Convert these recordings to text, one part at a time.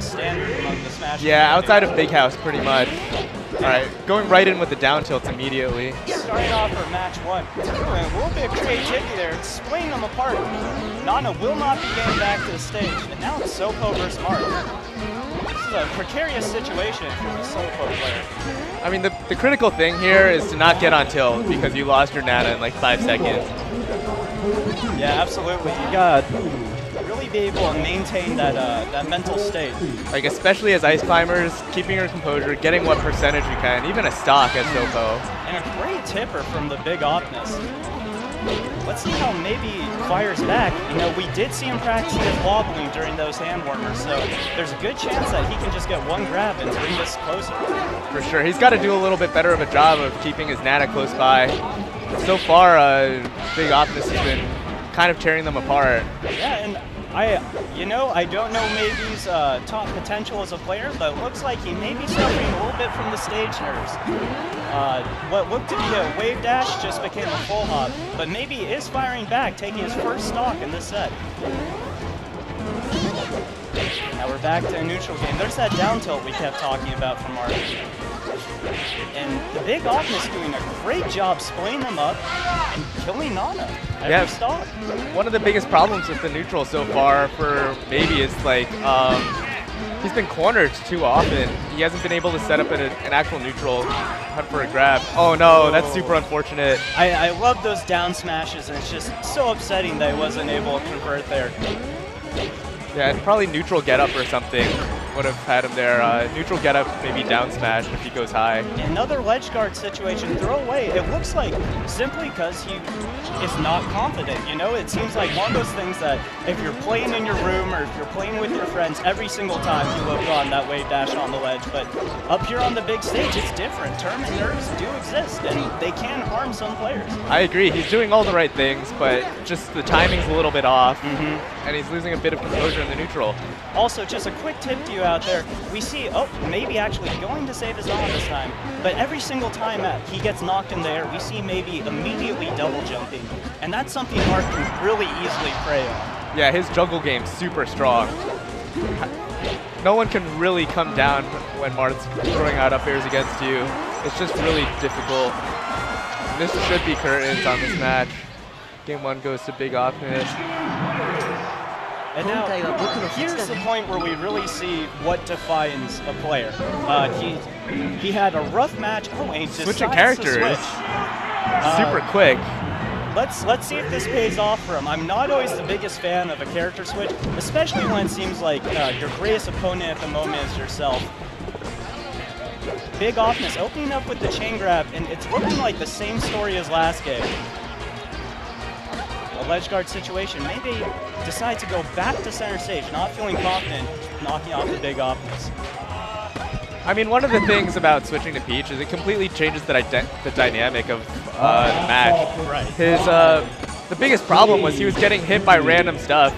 standard among the Smash. Yeah, outside of Big House, pretty much. All right, going right in with the down tilts immediately. Starting off for match one. A little bit of creativity there. It's splitting them apart. Nana will not be getting back to the stage. And now it's Sopo versus Marth. This is a precarious situation if you're a Sopo player. I mean, the critical thing here is to not get on tilt because you lost your Nana in like 5 seconds. Yeah, absolutely. You got really be able to maintain that mental state. Like, especially as ice climbers, keeping your composure, getting what percentage you can, even a stock as Sopo. And a great tipper from TheBigOPness. Let's see how maybe fires back. You know, we did see him practicing his wobbling during those hand warmers, so there's a good chance that he can just get one grab and bring this closer. For sure. He's got to do a little bit better of a job of keeping his Nana close by. So far, TheBigOPness has been kind of tearing them apart. Yeah, and I don't know Maybe's top potential as a player, but it looks like he may be suffering a little bit from the stage nerves. What looked to be a wave dash just became a full hop, but Maybe is firing back, taking his first stock in this set. Now we're back to a neutral game. There's that down tilt we kept talking about from Marth. And TheBigOPness doing a great job splitting them up and killing Nana every stock. One of the biggest problems with the neutral so far for Maybe is like he's been cornered too often. He hasn't been able to set up an actual neutral hunt for a grab. Oh no, that's super unfortunate. I love those down smashes, and it's just so upsetting that he wasn't able to convert there. Yeah, and probably neutral get up or something would have had him there. Neutral get up, maybe down smash if he goes high. Another ledge guard situation, throw away. It looks like simply because he is not confident. You know, it seems like one of those things that if you're playing in your room or if you're playing with your friends, every single time you will have gone that wave dash on the ledge. But up here on the big stage, it's different. Tournament nerves do exist, and they can harm some players. I agree. He's doing all the right things, but just the timing's a little bit off, and he's losing a bit of composure in the neutral. Also, just a quick tip to you out there, we see, Maybe actually going to save his on this time, but every single time he gets knocked in the air, we see Maybe immediately double jumping, and that's something Marth can really easily prey on. Yeah, his juggle game's super strong. No one can really come down when Marth's throwing out up airs against you. It's just really difficult. This should be curtains on this match. Game 1 goes to TheBigOPness. And now, here's the point where we really see what defines a player. He had a rough match. Oh, and he switching decides characters. to switch. Super quick. Let's see if this pays off for him. I'm not always the biggest fan of a character switch, especially when it seems like your greatest opponent at the moment is yourself. TheBigOPness opening up with the chain grab, and it's looking like the same story as last game. A ledge guard situation, Maybe decide to go back to center stage, not feeling confident, knocking off TheBigOPness. I mean, one of the things about switching to Peach is it completely changes the dynamic of the match. Right. His the biggest problem was he was getting hit by random stuff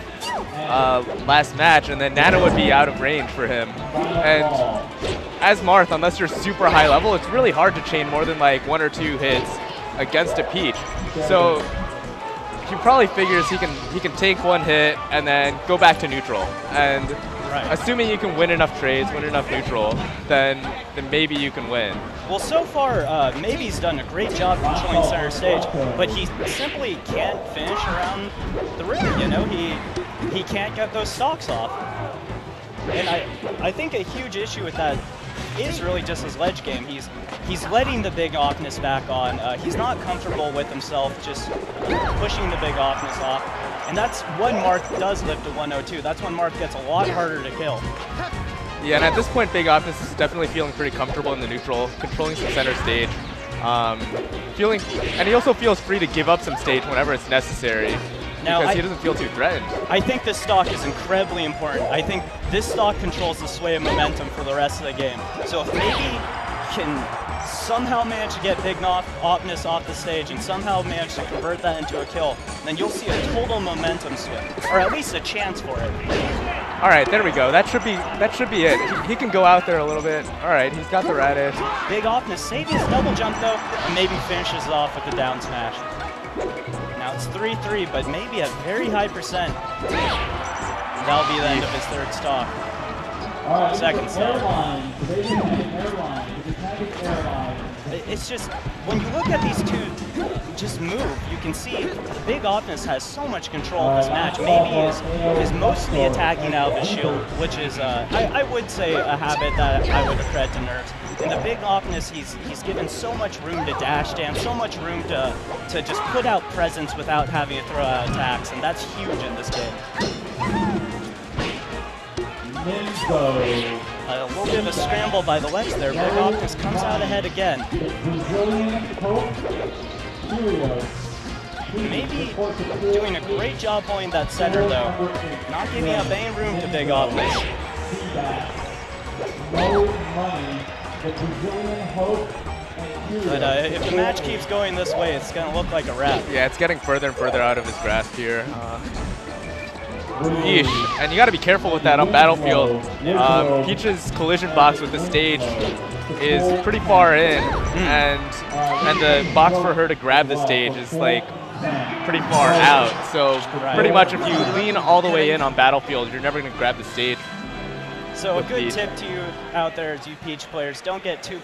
last match, and then Nana would be out of range for him. And as Marth, unless you're super high level, it's really hard to chain more than like 1 or 2 hits against a Peach. So he probably figures he can take 1 hit and then go back to neutral. And assuming you can win enough trades, win enough neutral, then maybe you can win. Well, so far, Maybe's done a great job controlling center stage, but he simply can't finish around the rim. You know, he can't get those stocks off. And I think a huge issue with that is really just his ledge game. He's letting TheBigOPness back on. He's not comfortable with himself just pushing TheBigOPness off. And that's when Marth does live to 102. That's when Marth gets a lot harder to kill. Yeah, and at this point, TheBigOPness is definitely feeling pretty comfortable in the neutral, controlling some center stage. And he also feels free to give up some stage whenever it's necessary. Now, because he doesn't feel too threatened. I think this stock is incredibly important. I think this stock controls the sway of momentum for the rest of the game. So if Maybe can somehow manage to get TheBigOPness off the stage and somehow manage to convert that into a kill, then you'll see a total momentum swing, or at least a chance for it. All right, there we go. That should be it. He can go out there a little bit. All right, he's got the radish. TheBigOPness saving his double jump though, and Maybe finishes it off with the down smash. Now it's 3-3, but Maybe at very high percent. That'll be the end of his third stock. second set. It's just, when you look at these two just move, you can see TheBigOPness has so much control of this match. Maybe is mostly attacking out of his shield, which is, I would say, a habit that I would accredit to Nerves. In TheBigOPness, he's given so much room to dash dance, so much room to just put out presence without having to throw out attacks, and that's huge in this game. A little bit of a scramble by the legs there. TheBigOPness comes out ahead again. Maybe doing a great job pulling that center though. Not giving up any room to TheBigOPness. But if the match keeps going this way, it's going to look like a wrap. Yeah, it's getting further and further out of his grasp here. Yeesh. And you got to be careful with that on Battlefield. Peach's collision box with the stage is pretty far in, and the box for her to grab the stage is like pretty far out. So pretty much if you lean all the way in on Battlefield, you're never going to grab the stage. So a good tip to you out there, as you Peach players, don't get too